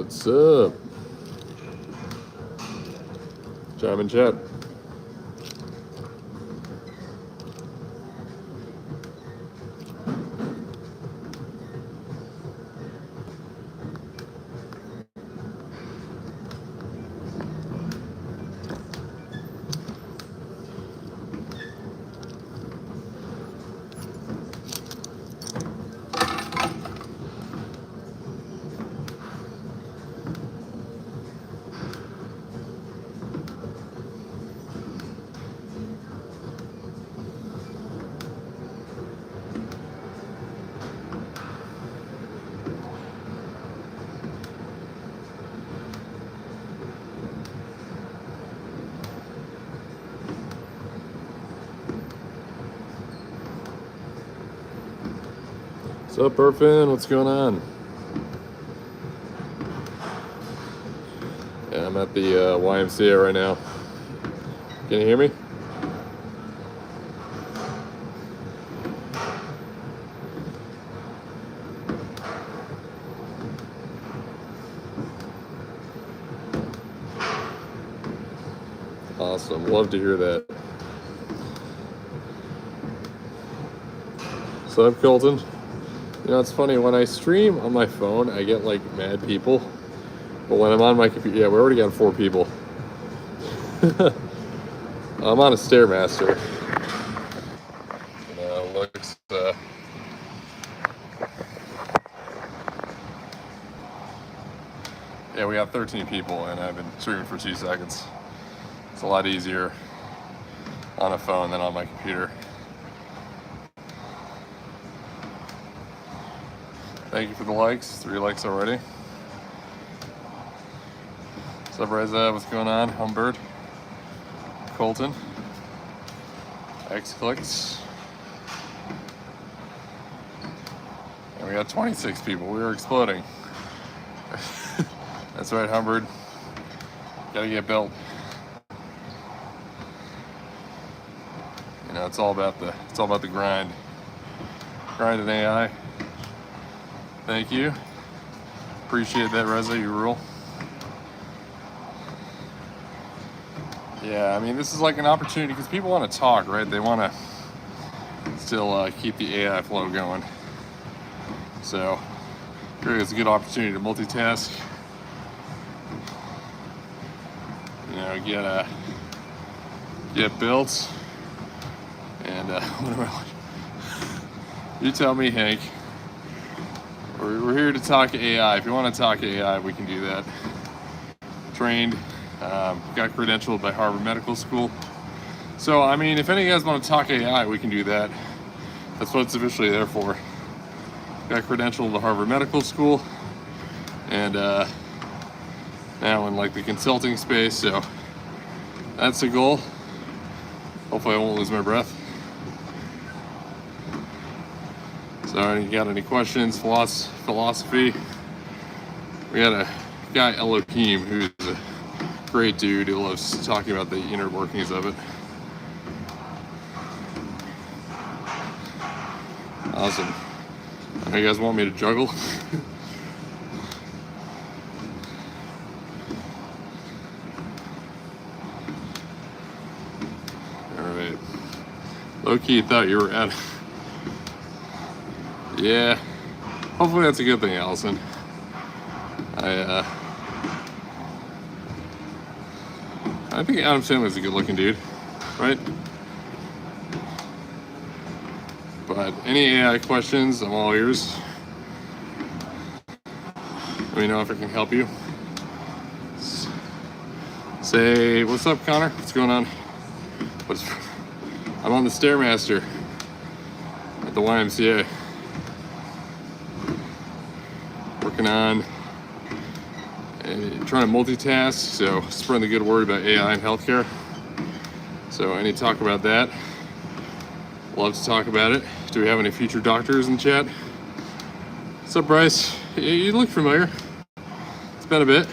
What's up? Chime in chat. What's up, Irfan? What's going on? Yeah, I'm at the YMCA right now. Can you hear me? Awesome. Love to hear that. What's up, Colton? You know, it's funny, when I stream on my phone, I get like mad people. But when I'm on my computer, yeah, we already got 4 people. I'm on a Stairmaster. Looks, yeah, we got 13 people, and I've been streaming for 2 seconds. It's a lot easier on a phone than on my computer. Thank you for the likes. 3 likes already. What's up, Reza? What's going on? Humbird, Colton, X-Clicks. And we got 26 people. We are exploding. That's right, Humbird. Gotta get built. You know, it's all about the grind. Grind and AI. Thank you. Appreciate that, Reza. You rule. Yeah, I mean, this is like an opportunity because people want to talk, right? They want to still keep the AI flow going. So, it's a good opportunity to multitask. You know, get built. And you tell me, Hank. We're here to talk AI. If you want to talk AI, we can do that. Trained, got credentialed by Harvard Medical School. So, I mean, if any of you guys want to talk AI, we can do that. That's what it's officially there for. Got credentialed to Harvard Medical School, and now in like the consulting space. So that's the goal. Hopefully, I won't lose my breath. So, you got any questions? Philosophy? We got a guy, Elohim, who's a great dude who loves talking about the inner workings of it. Awesome. You guys want me to juggle? Alright. Low-key thought you were at... Yeah. Hopefully that's a good thing, Allison. I think Adam Sandler's a good-looking dude, right? But any AI questions, I'm all ears. Let me know if I can help you. Say, what's up, Connor? What's going on? I'm on the Stairmaster at the YMCA. Working on and trying to multitask, so spreading the good word about AI in healthcare. So any talk about that, love to talk about it. Do we have any future doctors in chat? What's up, Bryce? You look familiar. It's been a bit.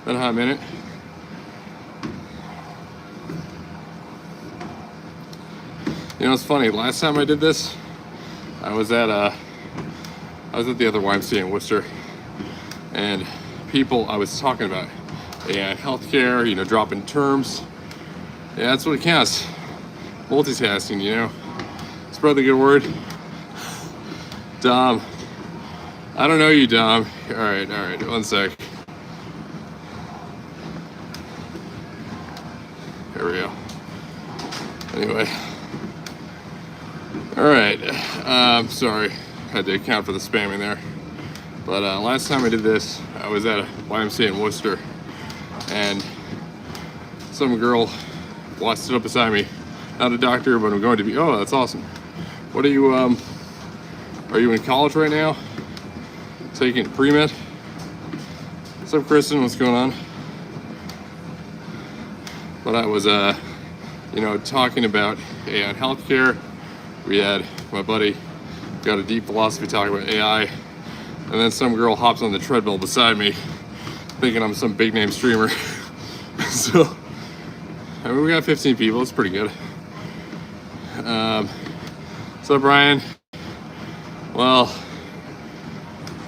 Been a hot minute. You know, it's funny. Last time I did this, I was I was at the other YMCA in Worcester, and I was talking about AI in healthcare, dropping terms. Yeah, that's what it counts. Multitasking, spread the good word. Dom, I don't know you, Dom. All right, 1 sec. There we go. Anyway, all right. Sorry, had to account for the spamming there. But last time I did this, I was at a YMCA in Worcester, and some girl stood up beside me. Not a doctor, but I'm going to be. Oh, that's awesome. What are you? Are you in college right now? Taking pre-med? What's up, Kristen? What's going on? But I was, talking about AI and healthcare. We had my buddy got a deep philosophy talk about AI, and then some girl hops on the treadmill beside me, thinking I'm some big name streamer. So, I mean, we got 15 people. It's pretty good. So, Brian. Well,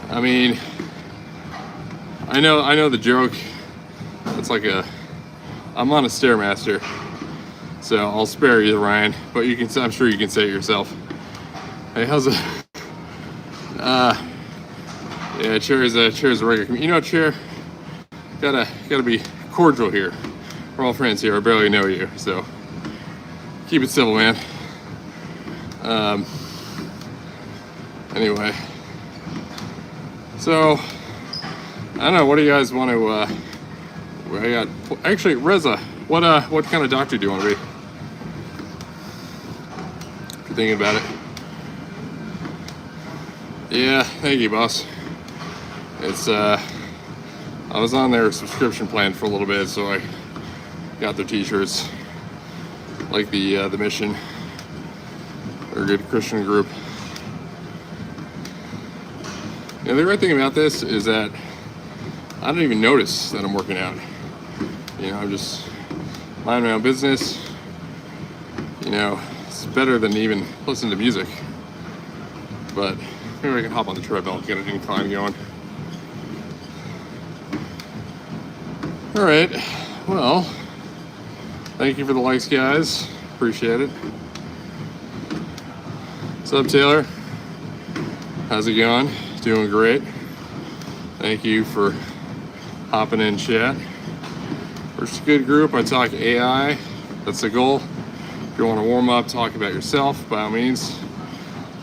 I mean, I know the joke. It's like I'm on a Stairmaster, so I'll spare you, Ryan. But I'm sure you can say it yourself. Hey, how's it? Yeah, Chair's a regular. Chair, gotta be cordial here. We're all friends here. I barely know you, so keep it civil, man. Anyway, so I don't know. What do you guys want to? Actually, Reza. What kind of doctor do you want to be? If you're thinking about it. Yeah, thank you, boss. It's I was on their subscription plan for a little bit, so I got their T-shirts, like the Mission. They're a good Christian group. The great thing about this is that I don't even notice that I'm working out. I'm just minding my own business. It's better than even listening to music. But maybe I can hop on the treadmill and get an incline going. All right. Well, thank you for the likes, guys. Appreciate it. What's up, Taylor? How's it going? Doing great. Thank you for hopping in chat. We're just a good group. I talk AI. That's the goal. If you want to warm up, talk about yourself, by all means.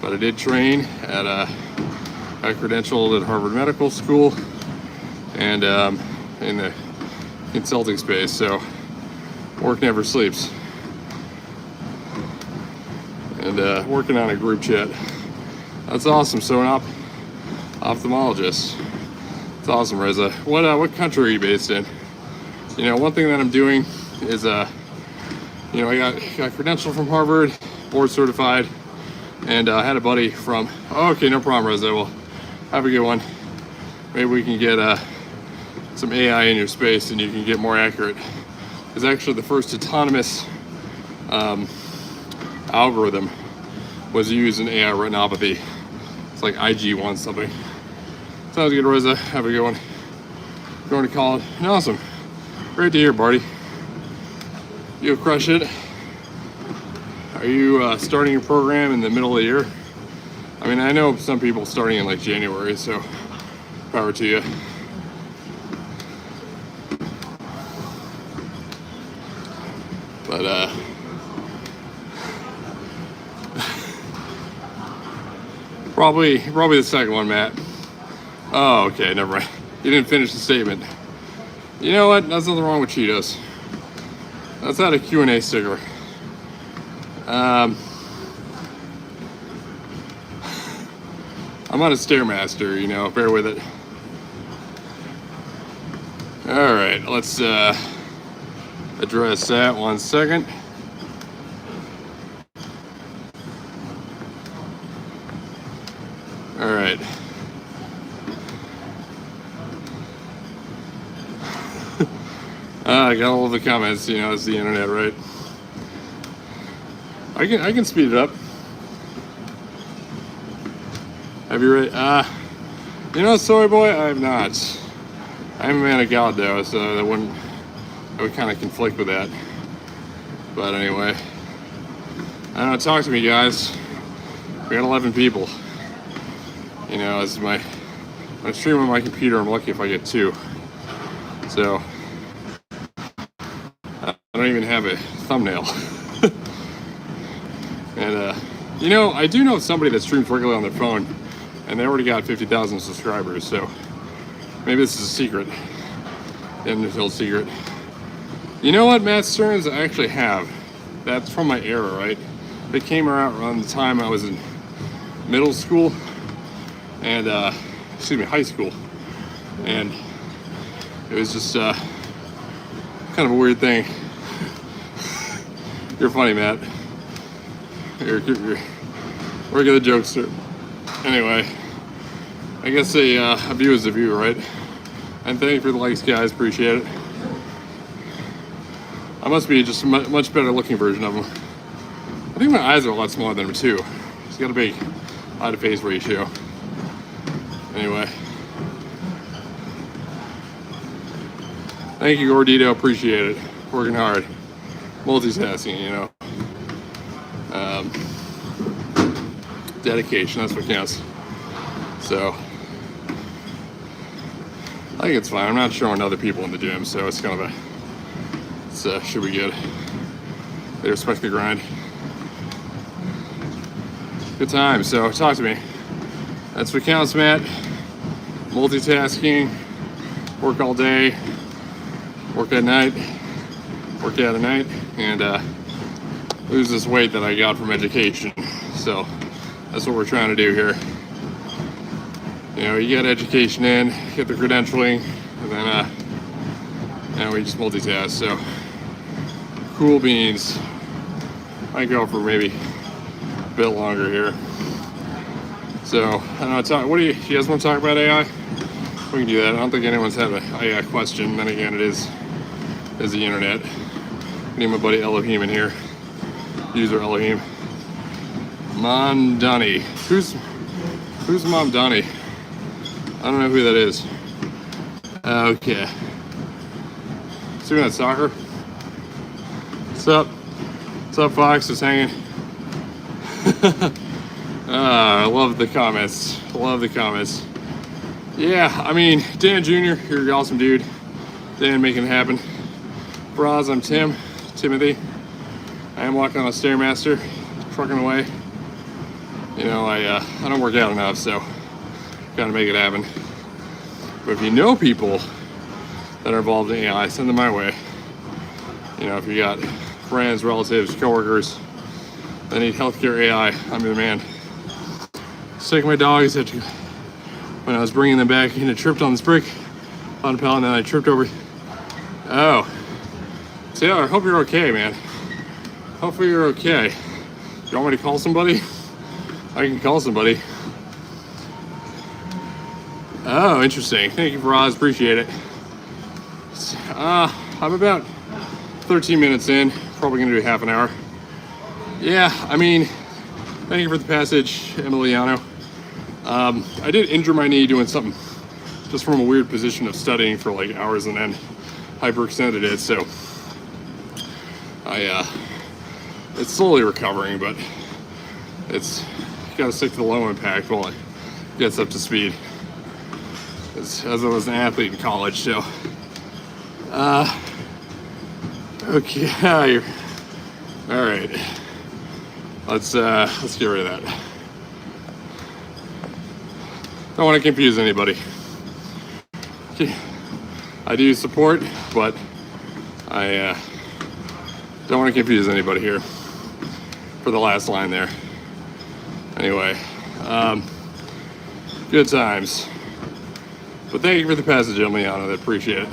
But I did train at got credentialed at Harvard Medical School and in the consulting space. So work never sleeps. And working on a group chat. That's awesome. So an ophthalmologist. It's awesome, Reza. What country are you based in? One thing that I'm doing is I got credentialed from Harvard, board certified, and I had a buddy from. Oh, okay, no problem, Reza. Well, have a good one. Maybe we can get some AI in your space, and you can get more accurate. It's actually the first autonomous algorithm was used in AI retinopathy. It's like IG1 something. Sounds good, Rosa. Have a good one. Going to college. Awesome. Great to hear, Barty. You'll crush it. Are you starting your program in the middle of the year? I mean, I know some people starting in like January, so power to you. But probably the second one, Matt. Oh, okay, never mind. You didn't finish the statement. You know what? There's nothing wrong with Cheetos. That's not a Q&A sticker. I'm on a Stairmaster, bear with it. All right, let's address that 1 second. All right. I got all of the comments, it's the internet, right? I can speed it up. Have you read? You know, Soy Boy, I have not. I'm a man of God, though, so that would kind of conflict with that. But anyway, I don't know. Talk to me, guys. We got 11 people. You know, as when I stream on my computer, I'm lucky if I get 2. So I don't even have a thumbnail. And you know, I do know somebody that streams regularly on their phone, and they already got 50,000 subscribers. So maybe this is a secret. Infield secret. You know what, Matt Stearns? I actually have. That's from my era, right? It came out around the time I was in middle school and high school, and it was just kind of a weird thing. You're funny, Matt. You're regular jokester. Anyway, I guess a view is a view, right? And thank you for the likes, guys. Appreciate it. I must be just a much better looking version of him. I think my eyes are a lot smaller than him too. He's got a big eye to face ratio. Anyway. Thank you, Gordito. Appreciate it. Working hard. Multitasking, you know. Dedication, that's what counts. So, I think it's fine. I'm not showing other people in the gym, so it's kind of should be good. They respect the grind. Good time. So talk to me. That's what counts, Matt. Multitasking. Work all day. Work at night. Work out at night. And lose this weight that I got from education. So that's what we're trying to do here. You know, you get education in, get the credentialing, and then we just multitask. So cool beans. I go for maybe a bit longer here. So I don't know. What do you guys want to talk about AI? We can do that. I don't think anyone's had an AI question. Then again, it is the internet. I need my buddy Elohim in here. User Elohim. Mondani. Who's Mom Donnie? I don't know who that is. Okay. See that soccer? What's up? What's up, Fox? Just hanging. I love the comments. Love the comments. Yeah, I mean, Dan Jr., you're an awesome dude. Dan making it happen. Braz, I'm Timothy. I am walking on a Stairmaster, trucking away. You know, I don't work out enough, so gotta make it happen. But if you know people that are involved in AI, send them my way. You know, if you got friends, relatives, coworkers that need healthcare AI, I'm your man. Sick of my dogs. When I was bringing them back, I tripped on this brick on a pallet, and then I tripped over. Oh, Taylor, I hope you're okay, man. Hopefully you're okay. You want me to call somebody? I can call somebody. Oh, interesting. Thank you, Roz. Appreciate it. I'm about 13 minutes in. Probably going to do half an hour. Yeah, I mean, thank you for the passage, Emiliano. I did injure my knee doing something just from a weird position of studying for like hours and then hyperextended it. So it's slowly recovering, but it's got to stick to the low impact while it gets up to speed. As I was an athlete in college, so okay, all right. Let's get rid of that. Don't want to confuse anybody. Okay. I do support, but I don't want to confuse anybody here for the last line there. Anyway, good times. But thank you for the passage, Emiliano. I appreciate it.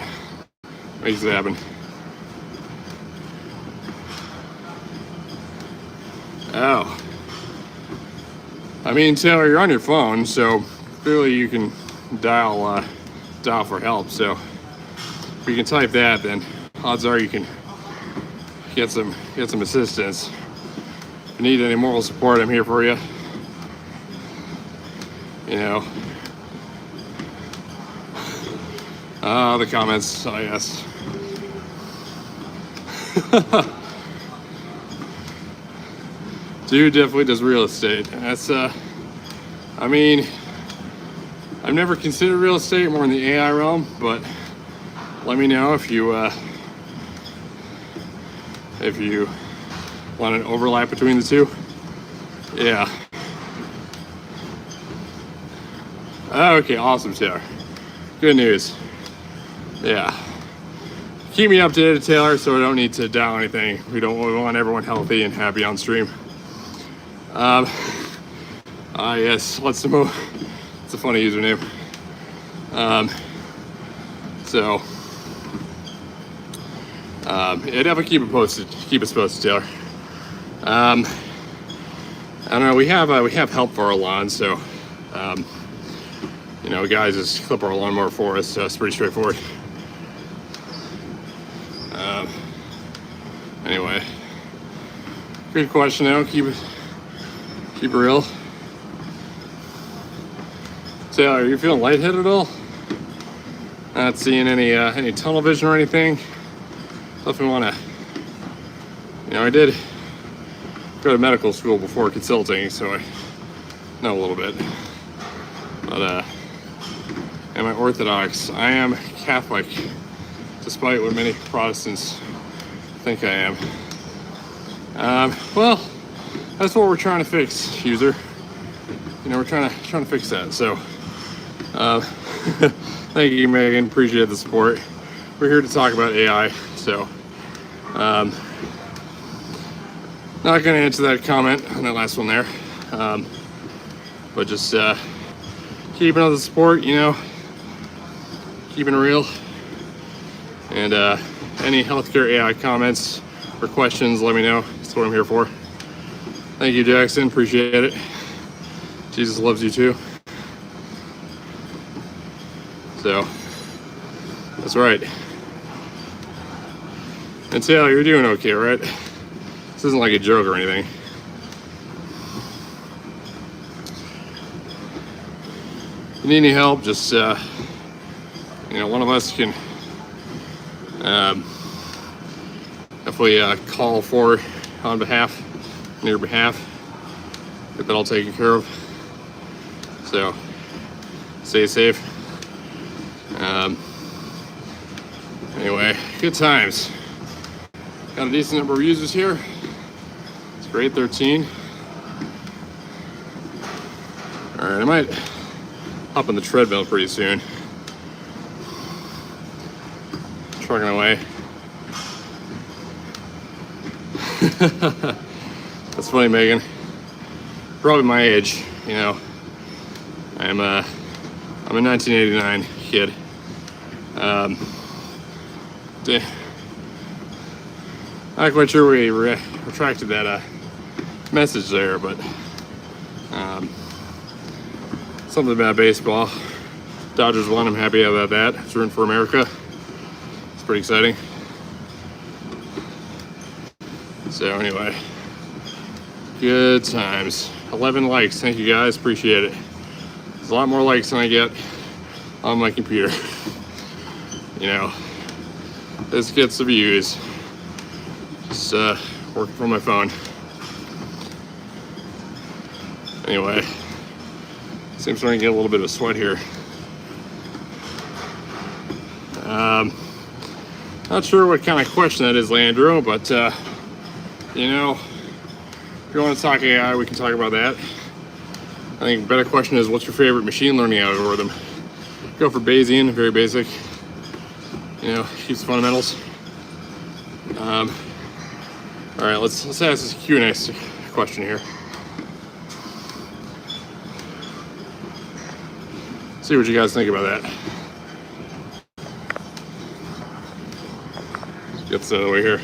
Makes it happen. Oh. I mean, Taylor, you're on your phone, so clearly you can dial for help. So if you can type that, then odds are you can get some assistance. If you need any moral support, I'm here for you. you know. The comments, I guess. Dude definitely does real estate. That's I mean, I've never considered real estate, more in the AI realm, but let me know if you want an overlap between the two. Yeah. Okay, awesome, Taylor. Good news. Yeah. Keep me updated, Taylor, so I don't need to dial anything. We want everyone healthy and happy on stream. Yes, let's move. It's a funny username. Yeah, definitely keep it posted. Keep us posted, Taylor. I don't know. We have help for our lawn, so you know, guys just clip our lawnmower for us. So it's pretty straightforward. Anyway, good question though. Keep it real. Taylor, are you feeling lightheaded at all? Not seeing any tunnel vision or anything? Definitely want to. You know, I did go to medical school before consulting, so I know a little bit. But am I Orthodox? I am Catholic, despite what many Protestants think I am. Well, that's what we're trying to fix, user. You know, we're trying to fix that. So, thank you, Megan. Appreciate the support. We're here to talk about AI. So, not going to answer that comment on that last one there, but just keeping up the support. You know, keeping it real. And any healthcare AI comments or questions, let me know. That's what I'm here for. Thank you, Jackson. Appreciate it. Jesus loves you too. So, that's right. And Taylor, you're doing okay, right? This isn't like a joke or anything. If you need any help, just, you know, one of us can definitely call for on your behalf, get that all taken care of. So stay safe. Anyway, good times. Got a decent number of users here. It's great, 13. All right, I might hop on the treadmill pretty soon. Trucking away. That's funny, Megan. Probably my age, you know. I'm a 1989 kid. Not quite sure we retracted that message there, but something about baseball. Dodgers won. I'm happy about that. It's rooting for America. It's pretty exciting. So anyway, good times. 11 likes. Thank you guys. Appreciate it. There's a lot more likes than I get on my computer. You know, this gets the views. Just working from my phone. Anyway, seems starting to get a little bit of a sweat here. Not sure what kind of question that is, Leandro, but you know, if you want to talk AI, we can talk about that. I think a better question is, what's your favorite machine learning algorithm? Go for Bayesian, very basic. You know, keeps fundamentals. All right, let's ask this Q&A question here. See what you guys think about that. Get this out of the way here.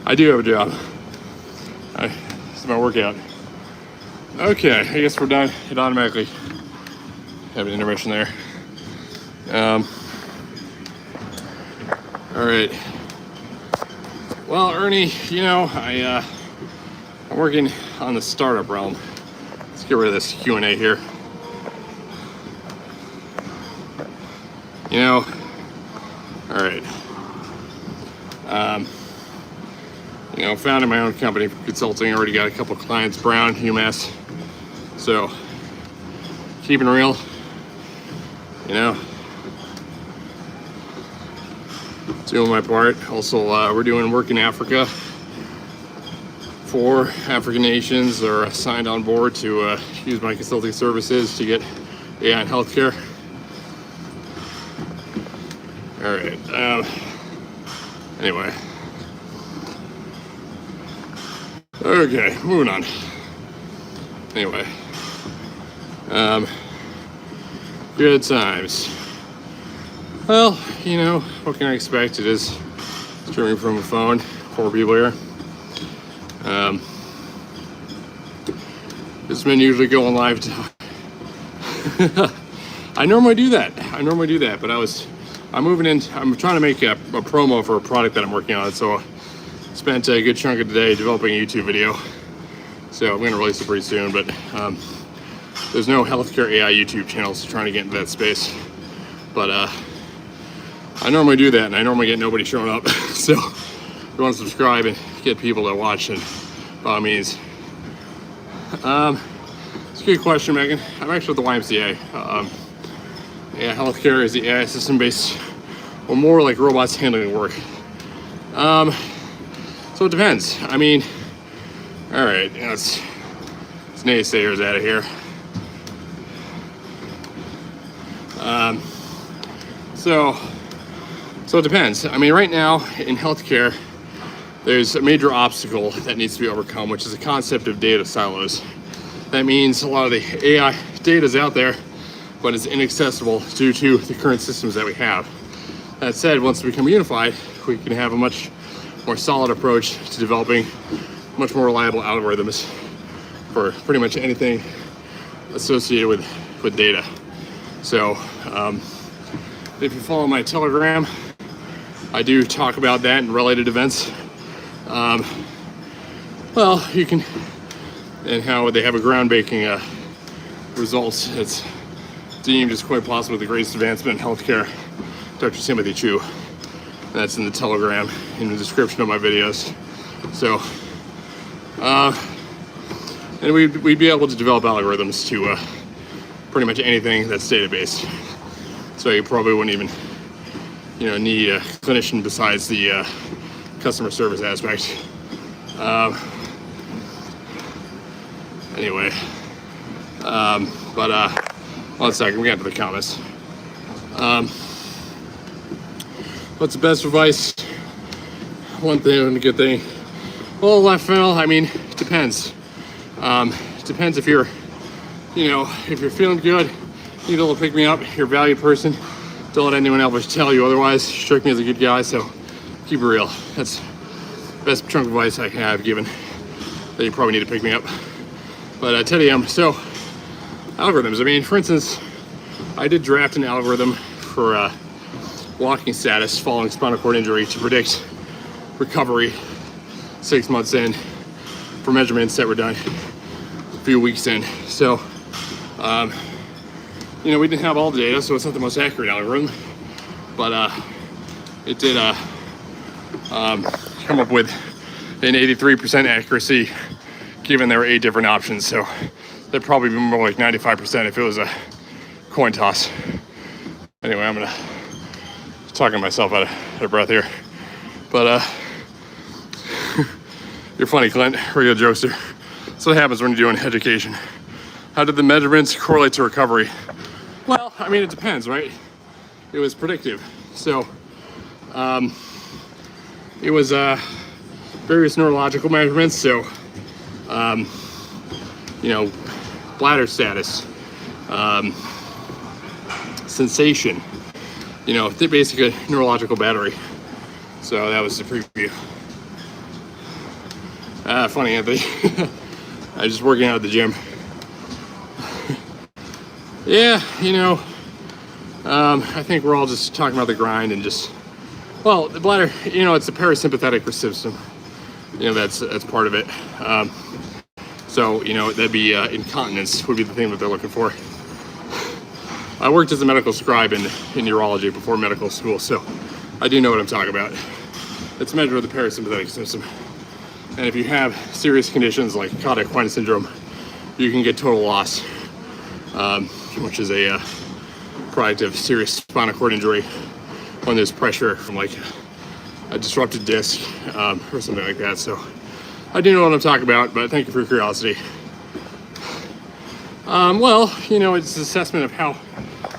I do have a job. It's my workout. Okay, I guess we're done. It automatically have an intermission there. All right. Well, Ernie, you know, I'm working on the startup realm. Let's get rid of this Q&A here. You know, all right. You know, founded my own company for consulting. Already got a couple clients, Brown, UMass. So, keeping real, you know, doing my part. Also, we're doing work in Africa. 4 African nations are signed on board to use my consulting services to get AI in healthcare. All right. Anyway. Okay, moving on. Anyway. Good times. Well, you know, what can I expect? It is streaming from a phone. 4 people here. This man usually going live. I normally do that. But I'm moving in. I'm trying to make a promo for a product that I'm working on. So I spent a good chunk of the day developing a YouTube video. So I'm going to release it pretty soon. But there's no healthcare AI YouTube channels trying to get into that space. But I normally do that, and I normally get nobody showing up. So if you want to subscribe and get people to watch, and by all means. It's a good question, Megan. I'm actually with the YMCA. Yeah, healthcare is the AI system based, or more like robots handling work. So it depends. I mean, all right, you know, it's naysayers out of here. So it depends. I mean, right now in healthcare, there's a major obstacle that needs to be overcome, which is the concept of data silos. That means a lot of the AI data is out there, but it's inaccessible due to the current systems that we have. That said, once we become unified, we can have a much more solid approach to developing much more reliable algorithms for pretty much anything associated with data. So if you follow my Telegram, I do talk about that and related events. Well, you can, and how they have a groundbreaking results. It's deemed as quite possibly the greatest advancement in healthcare. Dr. Timothy Chu. That's in the Telegram, in the description of my videos. So, and we'd be able to develop algorithms to pretty much anything that's data-based. So you probably wouldn't even, you know, need a clinician besides the customer service aspect. Anyway, one second, we got to the comments. What's the best advice? One thing and a good thing. Well, left funnel, I mean, it depends. Depends if you're, you know, if you're feeling good, you need a little pick me up, you're a valued person. Don't let anyone else tell you otherwise. You strike me as a good guy, so keep it real. That's the best chunk of advice I have given that you probably need to pick me up. But Teddy M, so algorithms. I mean, for instance, I did draft an algorithm for walking status following spinal cord injury to predict recovery 6 months in for measurements that were done a few weeks in. So, you know, we didn't have all the data, so it's not the most accurate algorithm, but it did come up with an 83% accuracy given there were 8 different options. So that'd probably be more like 95% if it was a coin toss. Anyway, I'm talking myself out of breath here, but you're funny, Clint, real jokester. That's what happens when you're doing education. How did the measurements correlate to recovery? Well, I mean, it depends, right? It was predictive. So it was various neurological measurements. So, you know, bladder status, sensation, you know, basically a neurological battery. So that was the preview. Funny, Anthony. I was just working out at the gym. Yeah, you know, I think we're all just talking about the grind and just, well, the bladder, you know, it's the parasympathetic system. You know, that's part of it. So So, you know, that'd be incontinence would be the thing that they're looking for. I worked as a medical scribe in urology before medical school, so I do know what I'm talking about. It's a measure of the parasympathetic system. And if you have serious conditions like Cauda-Equina syndrome, you can get total loss, which is a product of serious spinal cord injury when there's pressure from like a disrupted disc or something like that. So I do know what I'm talking about, but thank you for your curiosity. Well, you know, it's an assessment of how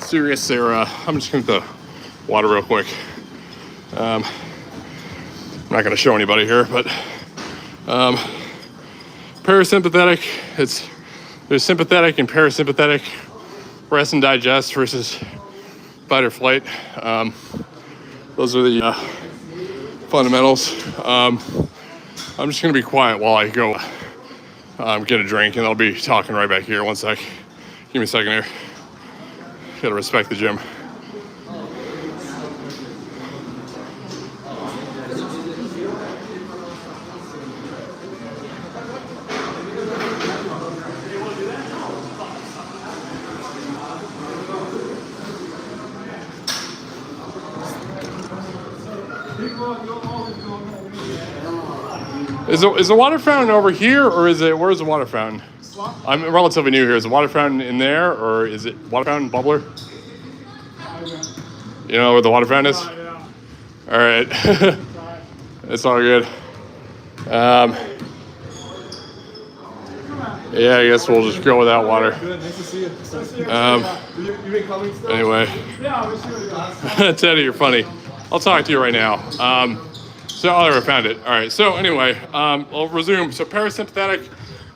serious they're. I'm just gonna get the water real quick. I'm not gonna show anybody here, but parasympathetic. There's sympathetic and parasympathetic. Rest and digest versus fight or flight. Those are the fundamentals. I'm just gonna be quiet while I go get a drink, and I'll be talking right back here. One sec. Give me a second here. Gotta respect the gym. Is the water fountain over here, or where's the water fountain? I'm relatively new here. Is the water fountain in there, or is it water fountain bubbler? You know where the water fountain is? All right. It's all good. Yeah, I guess we'll just go without water. Good, nice to see you. Anyway. Teddy, you're funny. I'll talk to you right now. So I found it. All right. So anyway, I'll resume. So parasympathetic,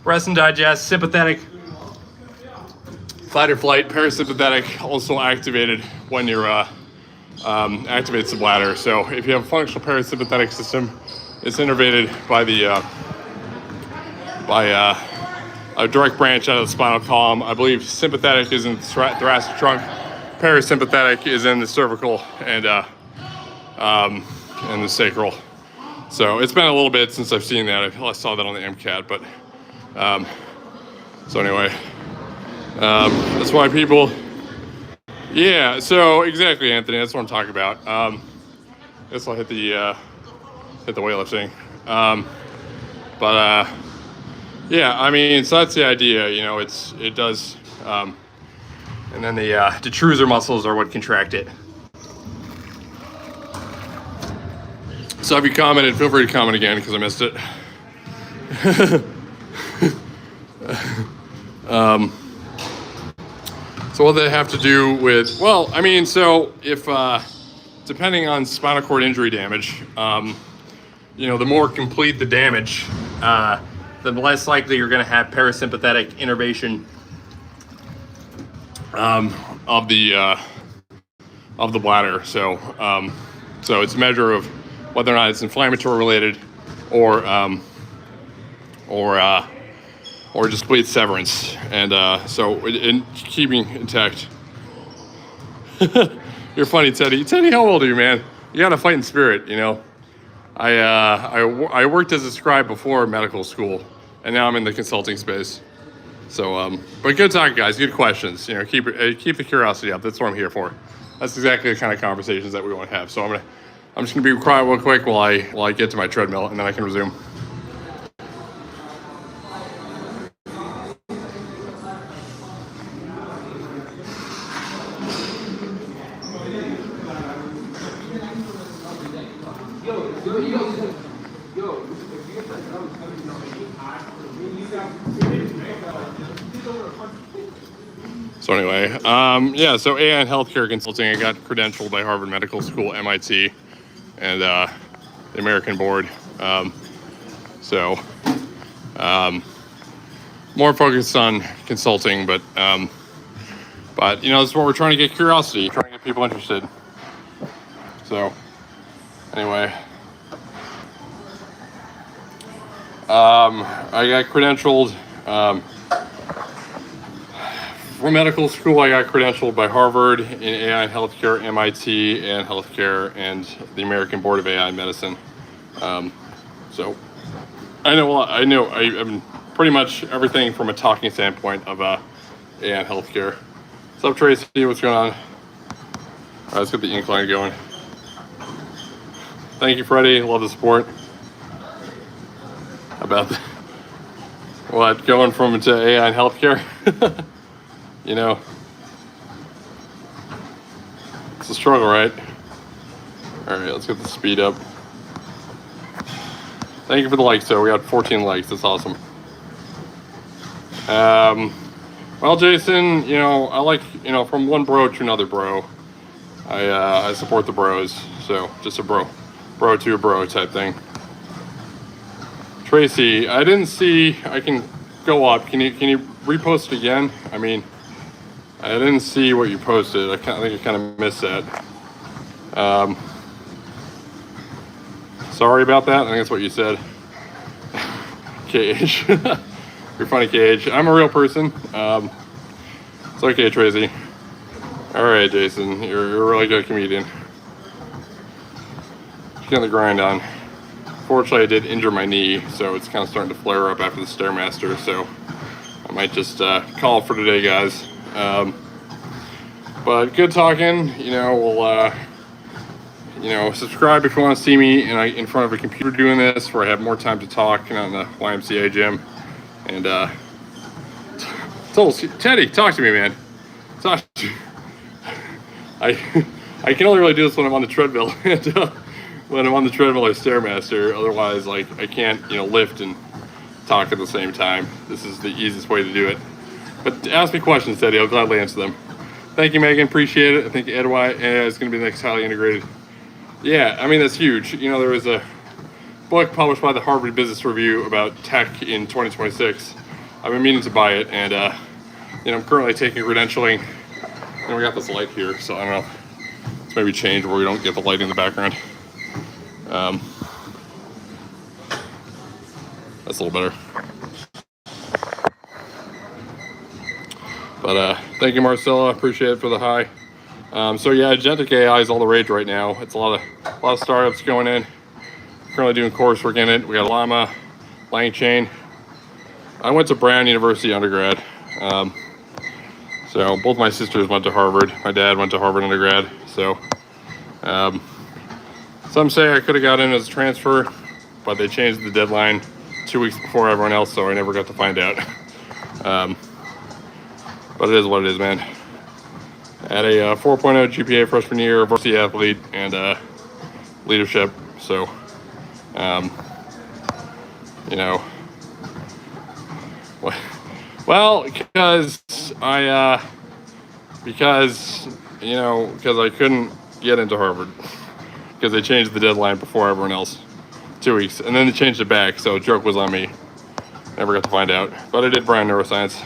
rest and digest. Sympathetic, fight or flight. Parasympathetic also activated when you're activates the bladder. So if you have a functional parasympathetic system, it's innervated by the a direct branch out of the spinal column. I believe sympathetic is in the thoracic trunk. Parasympathetic is in the cervical and the sacral. So it's been a little bit since I've seen that. I saw that on the MCAT, but so anyway, that's why people. Yeah. So exactly, Anthony. That's what I'm talking about. I guess I'll hit the weightlifting. Yeah. I mean, so that's the idea. You know, it does. And then the detrusor muscles are what contract it. So if you commented, feel free to comment again because I missed it. So what they have to do with, well, I mean, so if, depending on spinal cord injury damage, you know, the more complete the damage, the less likely you're going to have parasympathetic innervation of the bladder. So it's a measure of whether or not it's inflammatory related or just complete severance. And so in keeping intact. You're funny, Teddy. Teddy, how old are you, man? You got a fighting spirit, you know. I worked as a scribe before medical school, and now I'm in the consulting space. So, but good talk, guys. Good questions. You know, keep the curiosity up. That's what I'm here for. That's exactly the kind of conversations that we want to have. So I'm just gonna be quiet real quick while I get to my treadmill, and then I can resume. So anyway, yeah, so AI in healthcare consulting, I got credentialed by Harvard Medical School, MIT, and the American Board. More focused on consulting, but you know, that's what we're trying to get curiosity, trying to get people interested. So anyway, I got credentialed. From medical school, I got credentialed by Harvard in AI and healthcare, MIT and healthcare, and the American Board of AI and Medicine. So I know a lot. I've been pretty much everything from a talking standpoint of AI and healthcare. What's up, Tracy? What's going on? All right, let's get the incline going. Thank you, Freddie. Love the support. About the, what, going from to AI and healthcare? You know, it's a struggle, right? All right, let's get the speed up. Thank you for the likes, though. We got 14 likes. That's awesome. Well, Jason, you know, I like, you know, from one bro to another bro. I support the bros. So just a bro to a bro type thing. Tracy, I didn't see. I can go up. Can you repost it again? I mean, I didn't see what you posted. I think I kind of missed that. Sorry about that. I think that's what you said. KH. You're funny, KH. I'm a real person. It's okay, Tracy. All right, Jason. You're a really good comedian. Just getting the grind on. Fortunately, I did injure my knee, so it's kind of starting to flare up after the Stairmaster. So I might just call it for today, guys. But good talking. You know, we'll you know, subscribe if you want to see me in front of a computer doing this, where I have more time to talk, you know, in the YMCA gym. And Teddy, talk to me, man. Talk to me. I can only really do this when I'm on the treadmill, and when I'm on the treadmill or Stairmaster. Otherwise, like, I can't, you know, lift and talk at the same time. This is the easiest way to do it. But ask me questions, Teddy. I'll gladly answer them. Thank you, Megan. Appreciate it. I think EdY is going to be the next highly integrated. Yeah, I mean, that's huge. You know, there was a book published by the Harvard Business Review about tech in 2026. I've been meaning to buy it, and you know, I'm currently taking credentialing. And we got this light here, so I don't know. Let's maybe change where we don't get the light in the background. That's a little better. But thank you, Marcella. Appreciate it for the hi. So yeah, agentic AI is all the rage right now. It's a lot of startups going in. Currently doing coursework in it. We got Llama, LangChain. I went to Brown University undergrad. So both my sisters went to Harvard. My dad went to Harvard undergrad. So some say I could have got in as a transfer, but they changed the deadline 2 weeks before everyone else, so I never got to find out. But it is what it is, man. I had a 4.0 GPA freshman year, varsity athlete, and leadership. So, you know, well, because I couldn't get into Harvard because they changed the deadline before everyone else, 2 weeks, and then they changed it back. So joke was on me. Never got to find out, but I did Brown Neuroscience.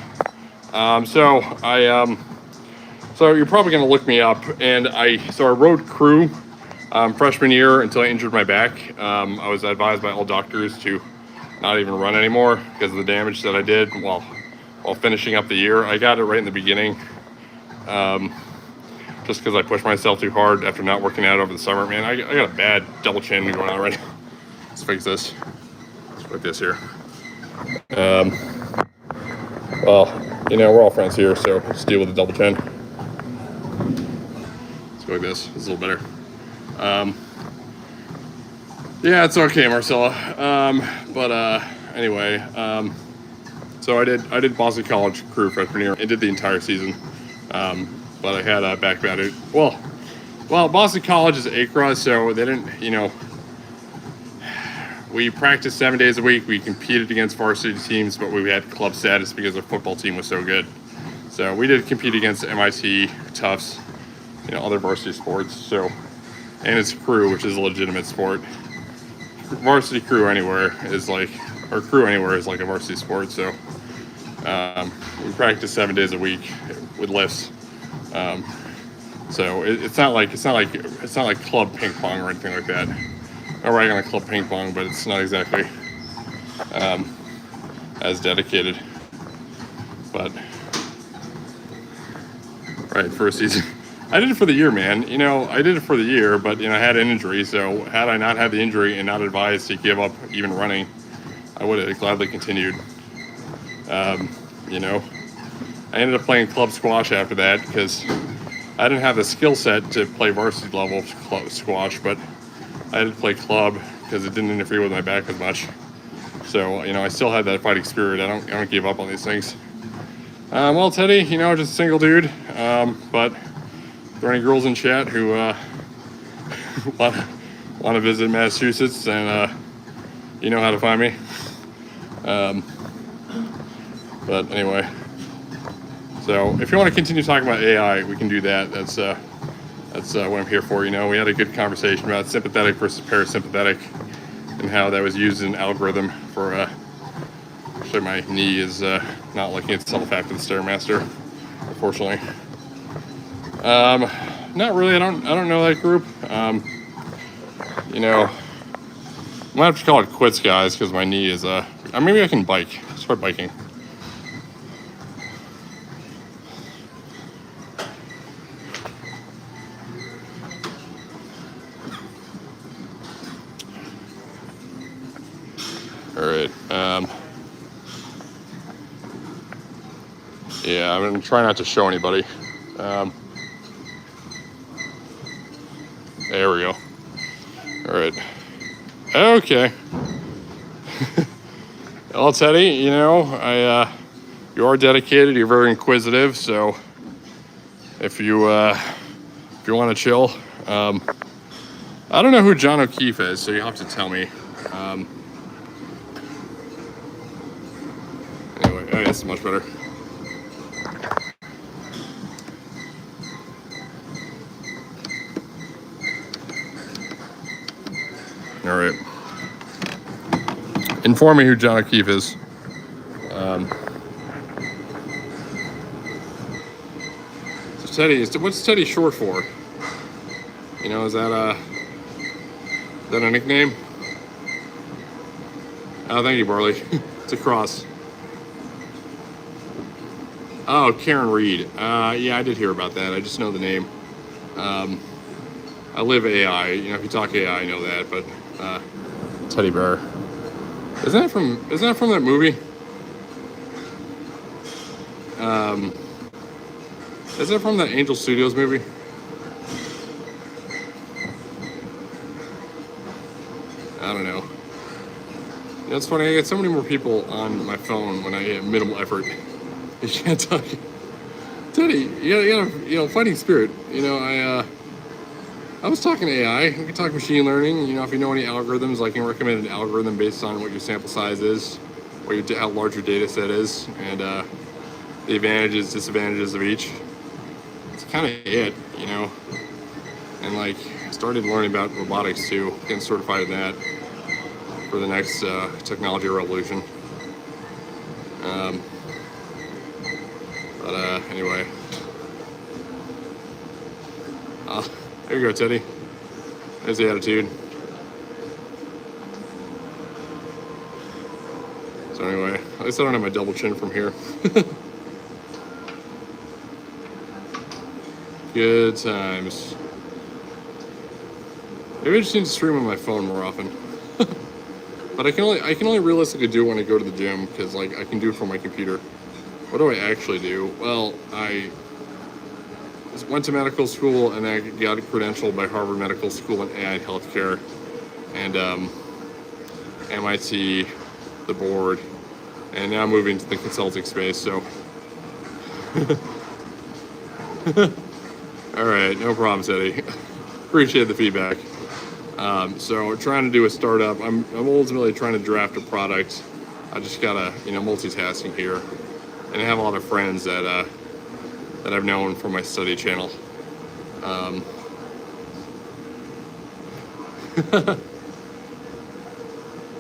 So you're probably going to look me up, and I rode crew freshman year until I injured my back. I was advised by all doctors to not even run anymore because of the damage that I did while finishing up the year. I got it right in the beginning, just because I pushed myself too hard after not working out over the summer. Man, I got a bad double chin going on right now. Let's fix this. Let's put this here. Well, you know, we're all friends here, so let's deal with the double chin. Let's go like this. It's a little better. Yeah, it's okay, Marcella. Anyway, so I did Boston College crew freshman year. I did the entire season, but I had a back bad. Well, Boston College is ACRA, so they didn't, you know. We practiced 7 days a week. We competed against varsity teams, but we had club status because our football team was so good. So we did compete against MIT, Tufts, you know, other varsity sports. So, and it's crew, which is a legitimate sport. Varsity crew anywhere is like a varsity sport. So we practice 7 days a week with lifts. So it's not like club ping pong or anything like that. I'm ragging on club ping pong, but it's not exactly as dedicated. But right, first season, I did it for the year, man. You know, I did it for the year, but you know, I had an injury. So had I not had the injury and not advised to give up even running, I would have gladly continued. You know, I ended up playing club squash after that because I didn't have the skill set to play varsity level squash, but I had to play club because it didn't interfere with my back as much. So, you know, I still had that fighting spirit. I don't give up on these things. Well, Teddy, you know, just a single dude. But if there are any girls in chat who want to visit Massachusetts, and you know how to find me. But anyway, so if you want to continue talking about AI, we can do that. That's what I'm here for. You know, we had a good conversation about sympathetic versus parasympathetic and how that was used in an algorithm for. Actually, my knee is not looking itself after the Stairmaster, unfortunately. Not really. I don't know that group. You know, I might have to call it quits, guys, because my knee is. Maybe I can bike. Start biking. All right. Yeah, I'm gonna try not to show anybody. There we go. All right. Okay. Well, Teddy, you know, you are dedicated. You're very inquisitive. So, if you want to chill, I don't know who John O'Keefe is, so you have to tell me. Anyway, oh, this is much better. All right. Inform me who John O'Keefe is. So Teddy, what's Teddy short for? You know, is that a nickname? Oh, thank you, Barley. It's a cross. Oh, Karen Reed. Yeah, I did hear about that. I just know the name. I live AI. You know, if you talk AI, I know that. But Teddy Bear. Isn't that from that movie? Is that from that Angel Studios movie? I don't know. You know, it's funny. I get so many more people on my phone when I get minimal effort. You can't talk. Teddy, you know, fighting spirit. You know, I was talking to AI. We can talk machine learning. You know, if you know any algorithms, I can recommend an algorithm based on what your sample size is, how large your data set is, and the advantages, disadvantages of each. It's kind of it, you know. And like, I started learning about robotics too, getting certified in that for the next technology revolution. Anyway. There you go, Teddy. There's the attitude. So anyway, at least I don't have my double chin from here. Good times. Maybe I just need to stream on my phone more often. But I can only realistically do it when I go to the gym, because like I can do it from my computer. What do I actually do? Well, I went to medical school and I got credentialed by Harvard Medical School in AI healthcare, and MIT, the board, and now I'm moving to the consulting space. So, all right, no problems, Eddie. Appreciate the feedback. So trying to do a startup. I'm ultimately trying to draft a product. I just gotta, you know, multitasking here, and I have a lot of friends that I've known from my study channel.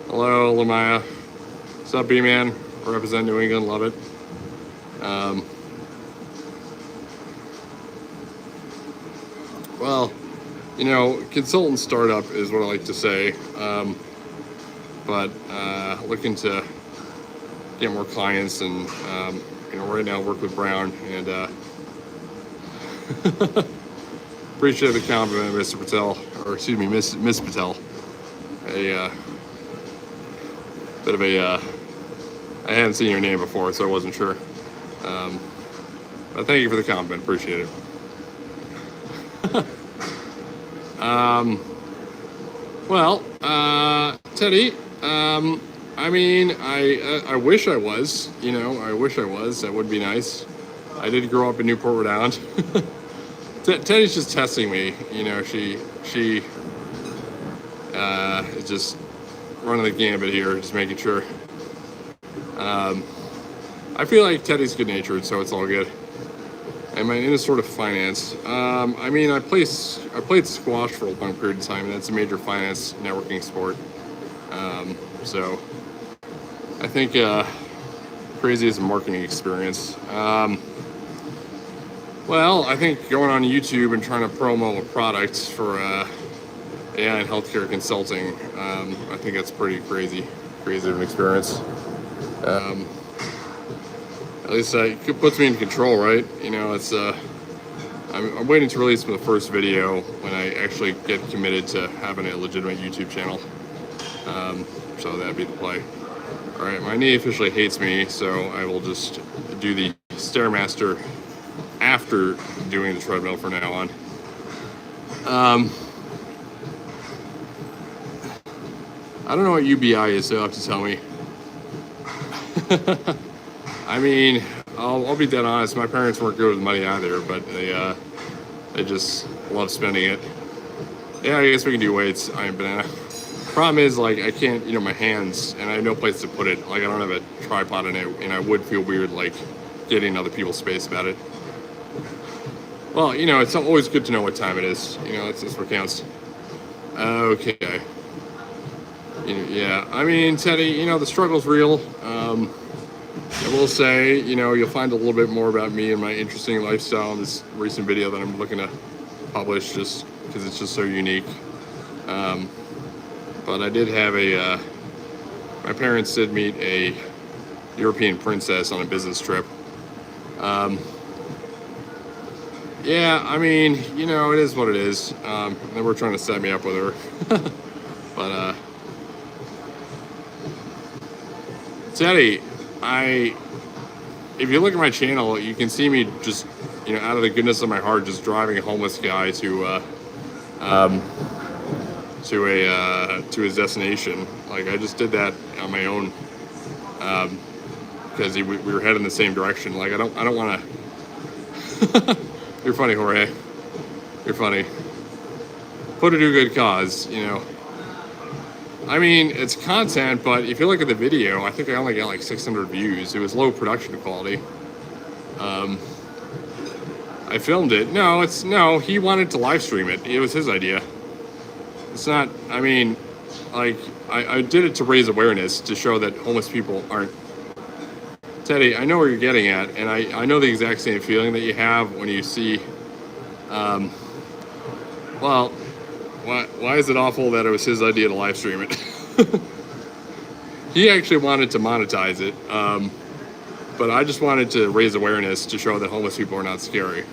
Hello, Lamaya. What's up, B-Man? Represent New England, love it. Well, you know, consultant startup is what I like to say. But looking to get more clients, and you know, right now I work with Brown, and appreciate the compliment, Mr. Patel, or excuse me, Miss Patel. A bit of a I hadn't seen your name before, so I wasn't sure. But thank you for the compliment. Appreciate it. Well, Teddy, I mean, I wish I was, I wish I was. That would be nice. I did grow up in Newport, Rhode Island. Teddy's just testing me, she is just running the gambit here, just making sure. I feel like Teddy's good-natured, so it's all good. Am I in a sort of finance? I mean, I played squash for a long period of time, and that's a major finance networking sport. So I think crazy is a marketing experience. Well, I think going on YouTube and trying to promo a product for AI and healthcare consulting, I think that's pretty crazy of an experience. At least it puts me in control, right? It's I'm waiting to release the first video when I actually get committed to having a legitimate YouTube channel. So that'd be the play. All right, my knee officially hates me, so I will just do the Stairmaster after doing the treadmill from now on. I don't know what UBI is, so you'll have to tell me. I mean, I'll be dead honest. My parents weren't good with money either, but they just love spending it. Yeah, I guess we can do weights. I am banana. Problem is, like, I can't, my hands, and I have no place to put it. Like, I don't have a tripod in it, and I would feel weird, like, getting other people's space about it. Well, it's always good to know what time it is. That's what counts. Okay. Yeah, I mean, Teddy, the struggle's real. I will say, you'll find a little bit more about me and my interesting lifestyle in this recent video that I'm looking to publish, just because it's just so unique. But I did have my parents did meet a European princess on a business trip. Yeah, I mean, it is what it is. They were trying to set me up with her. But, Teddy, if you look at my channel, you can see me just, out of the goodness of my heart, just driving a homeless guy to his destination. Like, I just did that on my own, because we were heading the same direction. Like, I don't want to. You're funny, Jorge. You're funny. Put it to a good cause, I mean, it's content, but if you look at the video, I think I only got like 600 views. It was low production quality. I filmed it. No, he wanted to live stream it. It was his idea. It's not, I mean, like, I did it to raise awareness, to show that homeless people aren't. Teddy, I know where you're getting at, and I know the exact same feeling that you have when you see, well, why is it awful that it was his idea to live stream it? He actually wanted to monetize it, but I just wanted to raise awareness to show that homeless people are not scary.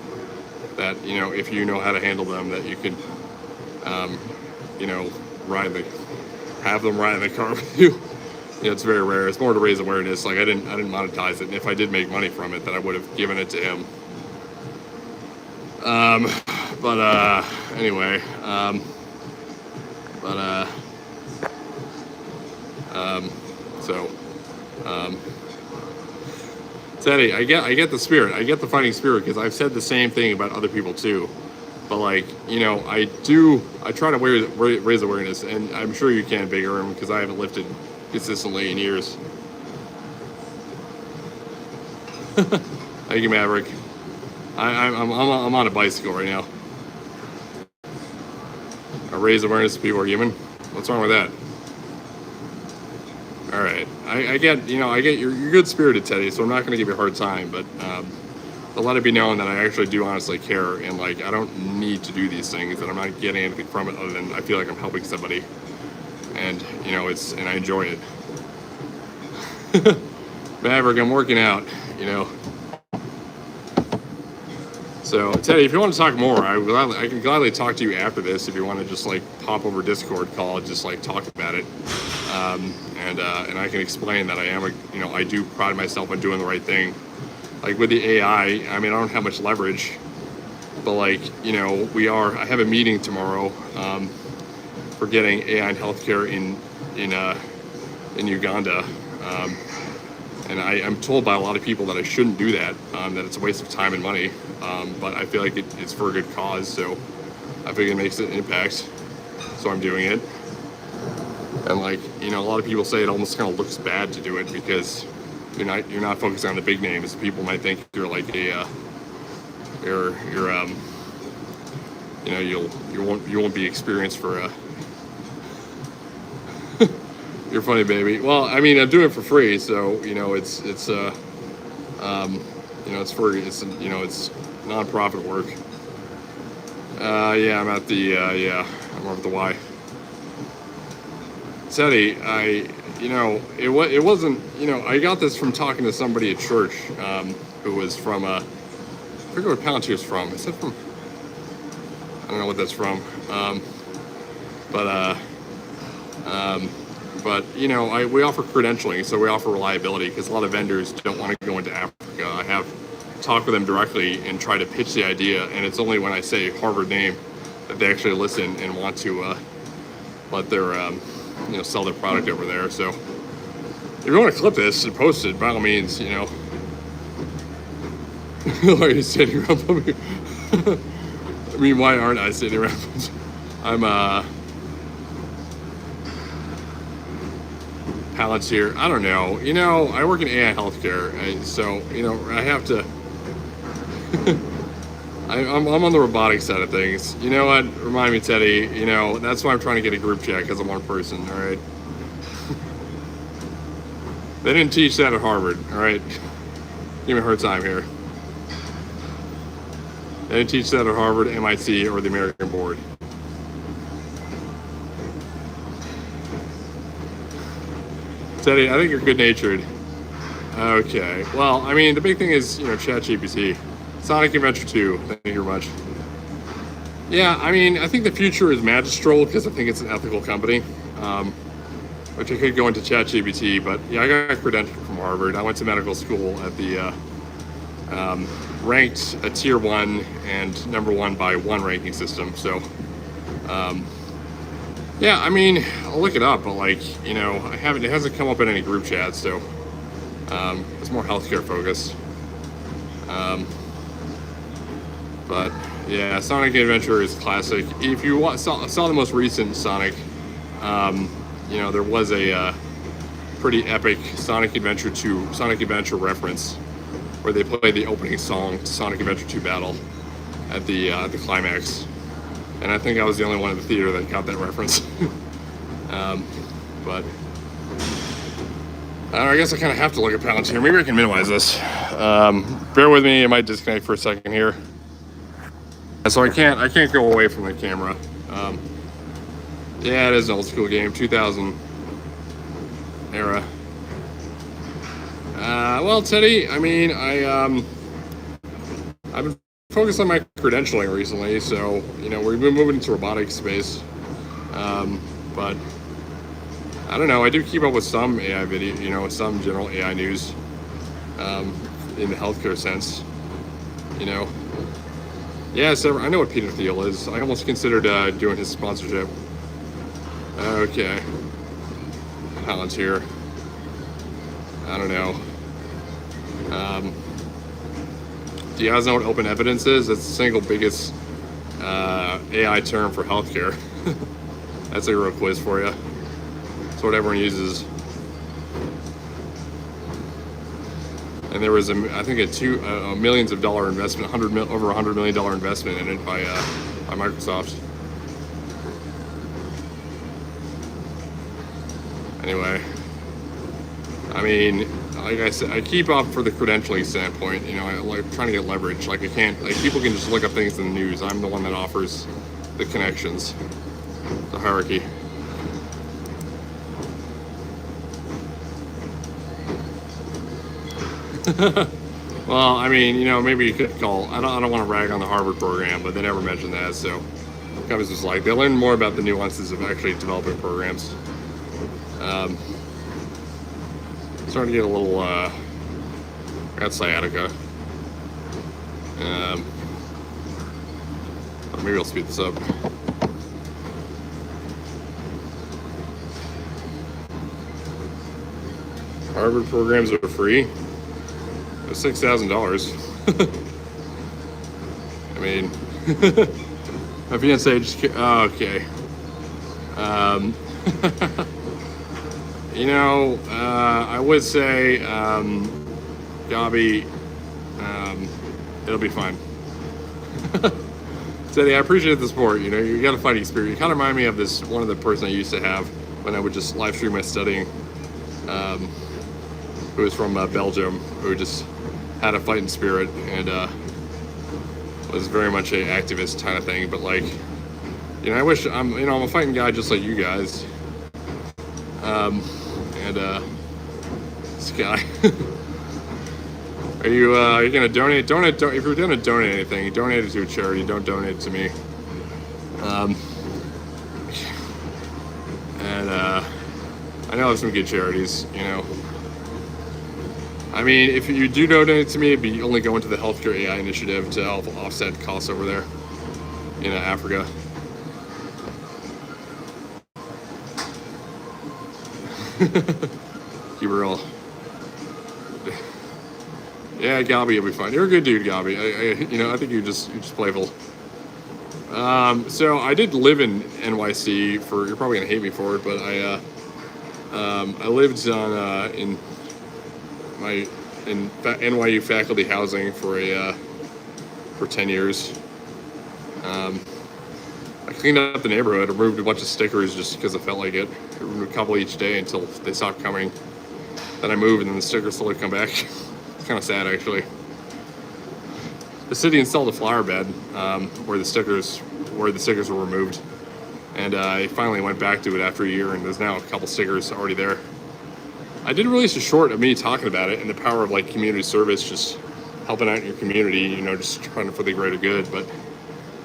That, if you know how to handle them, that you can, have them ride in the car with you. It's very rare. It's more to raise awareness. Like, I didn't monetize it, and if I did make money from it, then I would have given it to him. Anyway, Teddy, I get the spirit. I get the fighting spirit, because I've said the same thing about other people too. But, like, I try to raise awareness, and I'm sure you can, Big Erm, because I haven't lifted consistently in years. Thank you, Maverick. I'm on a bicycle right now. I raise awareness that people are human. What's wrong with that? All right, I get you're good-spirited, Teddy, so I'm not going to give you a hard time, but let it be known that I actually do honestly care, and, like, I don't need to do these things, and I'm not getting anything from it other than I feel like I'm helping somebody, and and I enjoy it. Maverick, I'm working out, So, Teddy, if you want to talk more, I can gladly talk to you after this if you want to just, like, pop over Discord call and just, like, talk about it. and I can explain that I do pride myself on doing the right thing. Like with the AI, I mean, I don't have much leverage, but like, I have a meeting tomorrow for getting AI in healthcare in Uganda. And I'm told by a lot of people that I shouldn't do that, that it's a waste of time and money. But I feel like it's for a good cause, so I think it makes an impact. So I'm doing it. And like, a lot of people say it almost kind of looks bad to do it because you're not focusing on the big names. People might think you're like you won't be experienced for a. You're funny, baby. Well, I mean, I'm doing it for free, so it's it's free. It's nonprofit work. Yeah, I'm at the I'm over the Y. Teddy, it wasn't, I got this from talking to somebody at church who was from I forget where Palantir's from. Is that from? I don't know what that's from. But we offer credentialing, so we offer reliability because a lot of vendors don't want to go into Africa. I have talked with them directly and try to pitch the idea, and it's only when I say Harvard name that they actually listen and want to let their sell their product over there. So if you want to clip this and post it, by all means, Why are you sitting around? I mean, why aren't I sitting around? I'm Palantir. I don't know. I work in AI healthcare, so I have to. I'm on the robotics side of things. You know what? Remind me, Teddy. That's why I'm trying to get a group chat because I'm one person. All right. They didn't teach that at Harvard. All right. Give me a hard time here. They didn't teach that at Harvard, MIT, or the American Board. Teddy, I think you're good-natured. Okay. Well, I mean, the big thing is, ChatGPT. Sonic Adventure 2. Thank you very much. Yeah, I mean, I think the future is Magistral because I think it's an ethical company, which I could go into ChatGPT, but yeah, I got a credential from Harvard. I went to medical school at the ranked a tier 1 and number 1 by one ranking system. So, yeah, I mean, I'll look it up, but like, it hasn't come up in any group chats, so it's more healthcare focused. But yeah, Sonic Adventure is classic. If you saw the most recent Sonic, there was a pretty epic Sonic Adventure 2 Sonic Adventure reference where they played the opening song to Sonic Adventure 2 Battle at the climax, and I think I was the only one in the theater that got that reference. But I guess I kind of have to look at Palantir. Maybe I can minimize this. Bear with me. I might disconnect for a second here. So I can't go away from the camera. Yeah, it is an old school game, 2000 era. Well, Teddy, I mean, I've been focused on my credentialing recently, so we've been moving into robotics space. But I don't know. I do keep up with some AI video, some general AI news in the healthcare sense. Yeah, so I know what Peter Thiel is. I almost considered doing his sponsorship. Okay. Palantir. I don't know. Do you guys know what open evidence is? It's the single biggest AI term for healthcare. That's a real quiz for you. That's what everyone uses. And there was I think a millions of dollar investment, over $100 million investment in it by Microsoft. Anyway, I mean, like I said, I keep up for the credentialing standpoint. I like trying to get leverage. Like I can't, like people can just look up things in the news. I'm the one that offers the connections, the hierarchy. Well, I mean, maybe you could call. I don't want to rag on the Harvard program, but they never mentioned that. So, companies was like they learn more about the nuances of actually developing programs. Um, Starting to get a little, I got sciatica. Or maybe I'll speed this up. Harvard programs are free. $6,000. I mean, my fiance just, oh, okay. I would say, Gabi, it'll be fine. Teddy, I appreciate the support. You got a fighting spirit. You kind of remind me of one of the person I used to have when I would just live stream my studying. Who was from Belgium, who just had a fighting spirit and was very much an activist kind of thing. But I wish I'm a fighting guy just like you guys. This guy. Are you gonna donate? If you're gonna donate anything, donate it to a charity. Don't donate it to me. I know there's some good charities. I mean, if you do donate to me, it'd be only going to the Healthcare AI Initiative to help offset costs over there in Africa. Keep it real. Yeah, Gabi, you'll be fine. You're a good dude, Gabi. I think you're just playful. So I did live in NYC you're probably gonna hate me for it, but I lived in NYU faculty housing for 10 years. I cleaned up the neighborhood, removed a bunch of stickers just because I felt like it. I removed a couple each day until they stopped coming. Then I moved, and then the stickers slowly come back. It's kind of sad, actually. The city installed a flower bed where the stickers were removed, and I finally went back to it after a year, and there's now a couple stickers already there. I did release a short of me talking about it and the power of community service, just helping out in your community, just trying for the greater good, but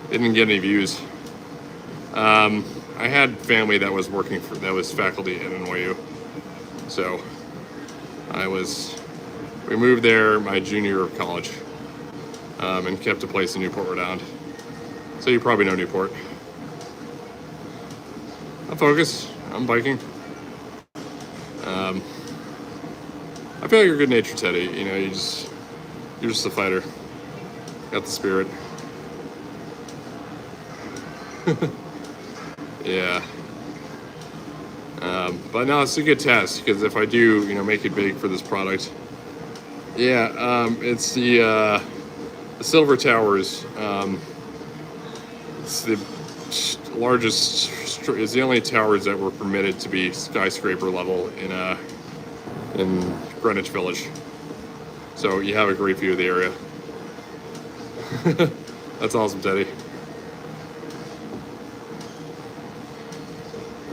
it didn't get any views. I had family that was faculty at NYU, so we moved there my junior year of college, and kept a place in Newport, Rhode Island. So you probably know Newport. I'm focused. I'm biking. I feel like you're a good natured, Teddy. You're just a fighter. Got the spirit. Yeah. But no, it's a good test, because if I do, make it big for this product. Yeah, it's the Silver Towers. It's the largest, it's the only towers that were permitted to be skyscraper level in Greenwich Village. So you have a great view of the area. That's awesome, Teddy.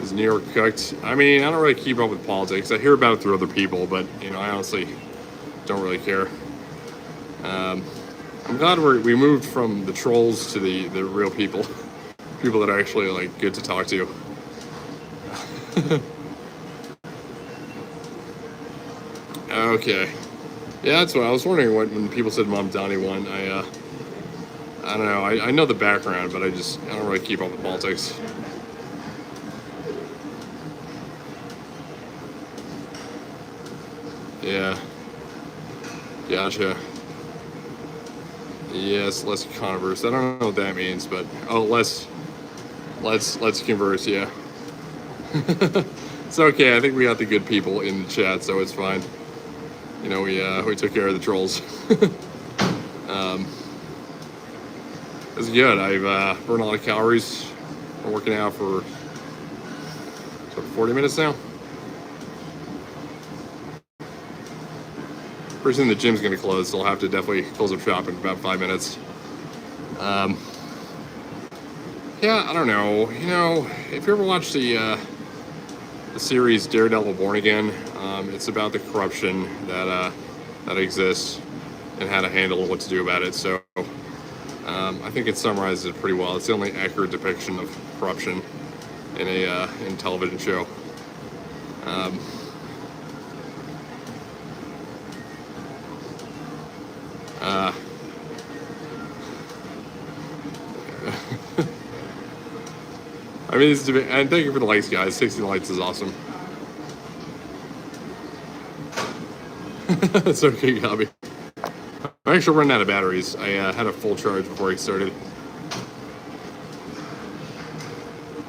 Is New York cooked? I mean, I don't really keep up with politics. I hear about it through other people, but I honestly don't really care. I'm glad we moved from the trolls to the real people that are actually good to talk to. Okay, yeah, that's what I was wondering. When people said Mom Donnie won, I don't know. I know the background, but I don't really keep up with politics. Yeah. Gotcha. Yes, let's converse. I don't know what that means, but let's converse. Yeah. It's okay. I think we got the good people in the chat, so it's fine. We took care of the trolls. It's good. I've burned a lot of calories. I'm working out for 40 minutes now. Pretty soon the gym's gonna close, so I'll have to definitely close up shop in about 5 minutes. Yeah, I don't know. If you ever watched the series Daredevil Born Again, it's about the corruption that exists and how to handle what to do about it. So I think it summarizes it pretty well. It's the only accurate depiction of corruption in a television show. Um, uh, I mean, and thank you for the likes, guys. 60 likes is awesome. It's okay, Gabby. I'm actually running out of batteries. I had a full charge before I started.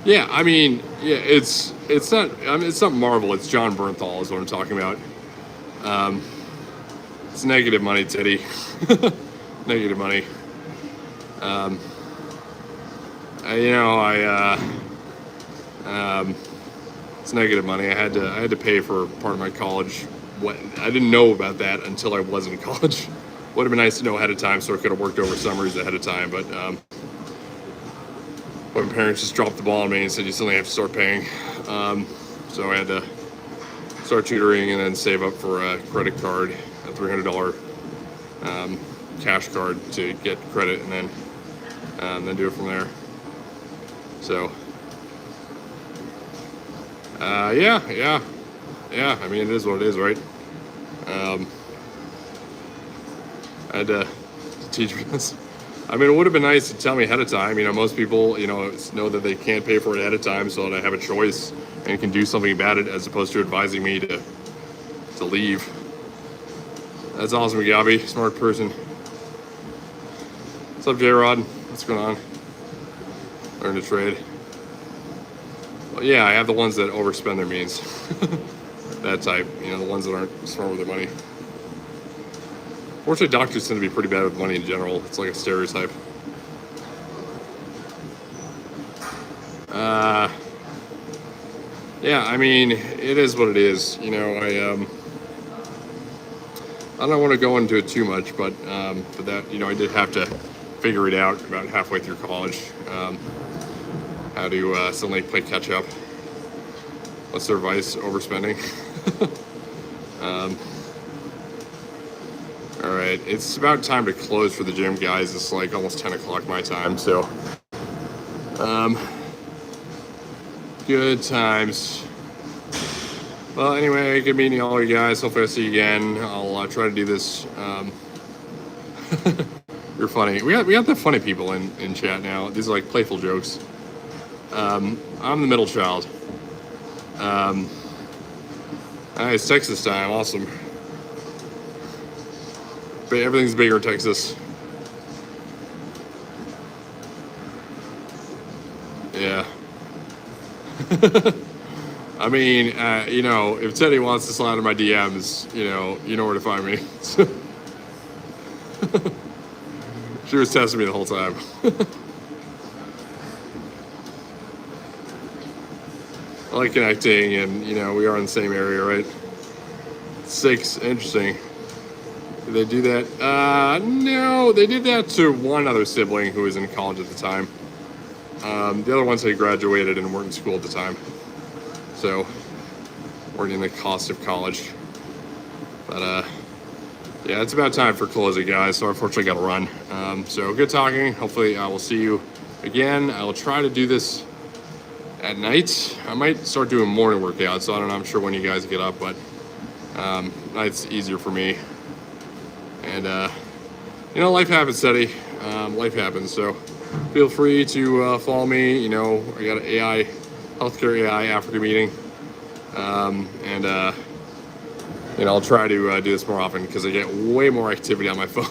Yeah, I mean, yeah, it's not. I mean, it's not Marvel. It's John Bernthal is what I'm talking about. It's negative money, Teddy. Negative money. It's negative money. I had to pay for part of my college. I didn't know about that until I was in college. Would have been nice to know ahead of time, so I could have worked over summers ahead of time. But my parents just dropped the ball on me and said you suddenly have to start paying. So I had to start tutoring and then save up for a credit card, a $300 cash card to get credit, and then do it from there. So yeah. I mean, it is what it is, right? I had to teach me this. I mean, it would have been nice to tell me ahead of time. You know, most people, know that they can't pay for it ahead of time, so that I have a choice and can do something about it, as opposed to advising me to leave. That's awesome, Gabi. Smart person. What's up, J-Rod? What's going on? Learn to trade. Well, yeah, I have the ones that overspend their means. That type. The ones that aren't smart with their money. Fortunately, doctors tend to be pretty bad with money in general. It's like a stereotype. Yeah, I mean, it is what it is. I don't want to go into it too much, but that, I did have to figure it out about halfway through college. How to suddenly play catch up. What's their vice? Overspending. All right, it's about time to close for the gym, guys. It's like almost 10 o'clock my time, so good times. Well, anyway, good meeting all you guys. Hopefully I'll see you again. I'll try to do this. You're funny. We got the funny people in chat now. These are like playful jokes. I'm the middle child. It's Texas time. Awesome. But everything's bigger in Texas. Yeah. I mean, if Teddy wants to slide in my DMs, you know where to find me. She was testing me the whole time. I like connecting, and we are in the same area, right? 6, interesting. Did they do that? No, they did that to one other sibling who was in college at the time. The other ones had graduated and weren't in school at the time, so weren't in the cost of college. But yeah, it's about time for closing, guys. So unfortunately, got to run. So good talking. Hopefully, I will see you again. I will try to do this at night. I might start doing morning workouts. So I don't know. I'm sure when you guys get up, but night's easier for me. And life happens, Teddy. Life happens. So feel free to follow me. I got an healthcare AI Africa meeting, and I'll try to do this more often because I get way more activity on my phone.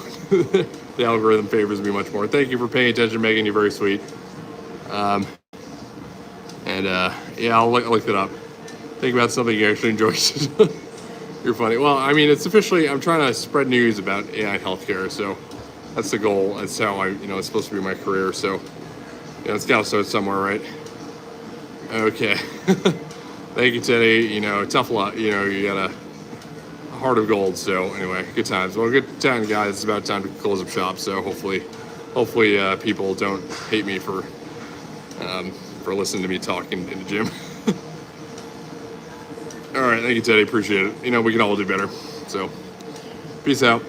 The algorithm favors me much more. Thank you for paying attention, Megan. You're very sweet. Yeah, I'll look it up. Think about something you actually enjoy. You're funny. Well, I mean, it's officially, I'm trying to spread news about AI healthcare, so that's the goal. That's how it's supposed to be my career, so, it's got to start somewhere, right? Okay. Thank you, Teddy. Tough luck. You got a heart of gold, so anyway, good times. Well, good time, guys. It's about time to close up shop, so hopefully people don't hate me for listening to me talk in the gym. All right, thank you, Teddy. Appreciate it. We can all do better. So, peace out.